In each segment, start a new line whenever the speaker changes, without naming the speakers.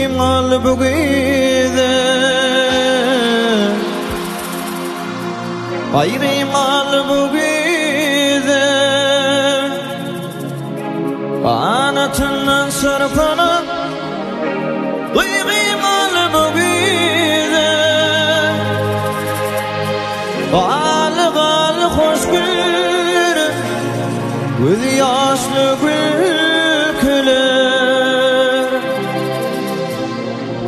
mal bugide Ayri mal bugide Anatından sarpanıp Ayri mal bugide Gal hoş gülür Göz yaşlı gülküler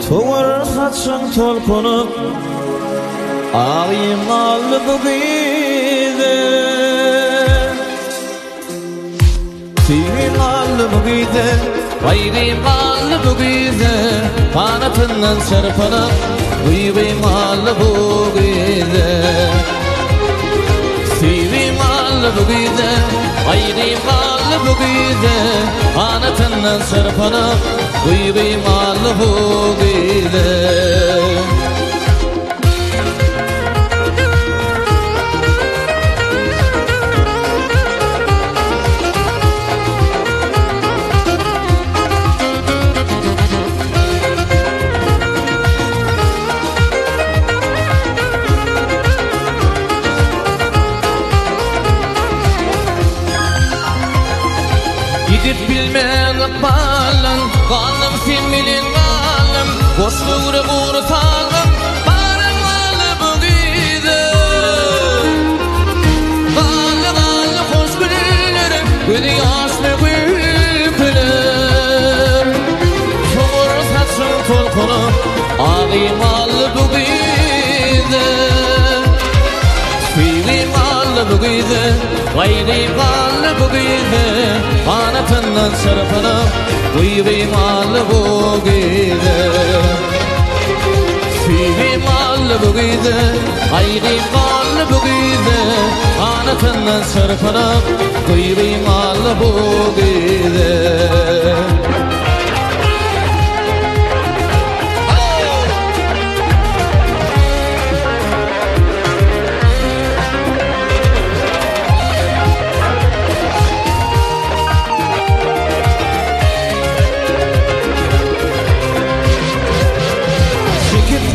Tuğur saçın tolkunup Ağayım allı bu gide Sevim allı bu gide Ayrim allı bu gide Kanatından çarpanıp Uyuyum allı bu gide Sevim allı bu gide Ayrim allı bu gide Kanatından çarpanıp Uyuyum allı bu gide Gidip bilmeyen balan Kalım filmilin kalım Boşluğunu unutalım Barın valı bu gide Galı hoş gülür Gözü yaşlı gülküler Çoğur saçın tolkunu Ağayım allı bu gide Sevim allı bu gide Gayrim allı bu gide Kanatından çarpanıp Uyuyum allı bu gide Sevim allı bu gide Gayrim allı bu gide Kanatından çarpanıp Uyuyum allı bu gide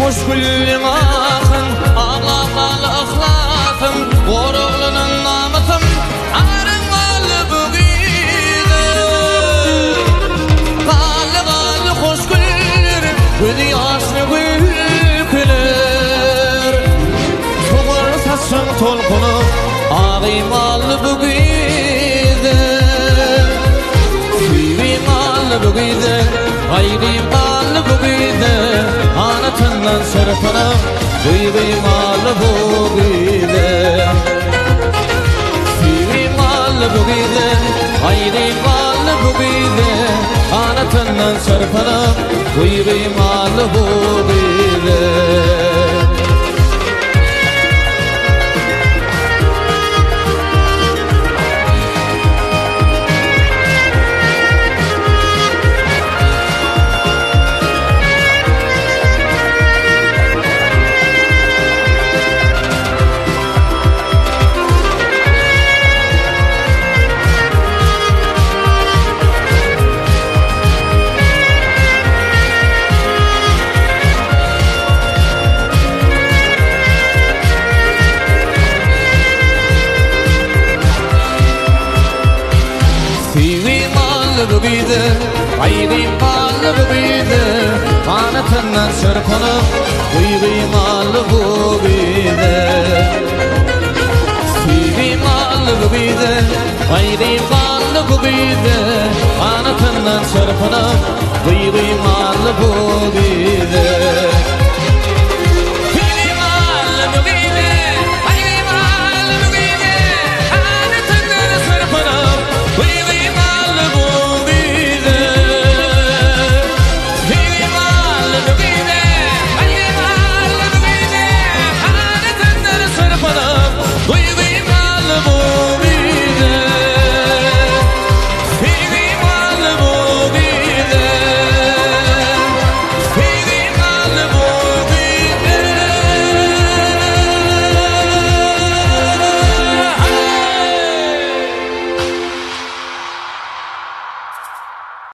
Hoş gülün akın, ağlamalı ahlakım Oğlunun namusum, ağrımalı bu gide Galı hoş gülür, gözü yaşlı gülküler Çoğur saçın tolkunu, ağayım allı bu gide Sevim allı bu gide, gayrim allı bu gide Anatından sarpanıp Uyuyum allı bu gide Sevim allı bu gide Ayrim allı bu gide Anatından sarpanıp Uyuyum allı bu gide bu gide Ayrim allı bu gide Kanatından çarpanıp Uyuyum allı bu gide Sevim allı bu gide Ayrim allı bu gide Kanatından çarpanıp Uyuyum allı bu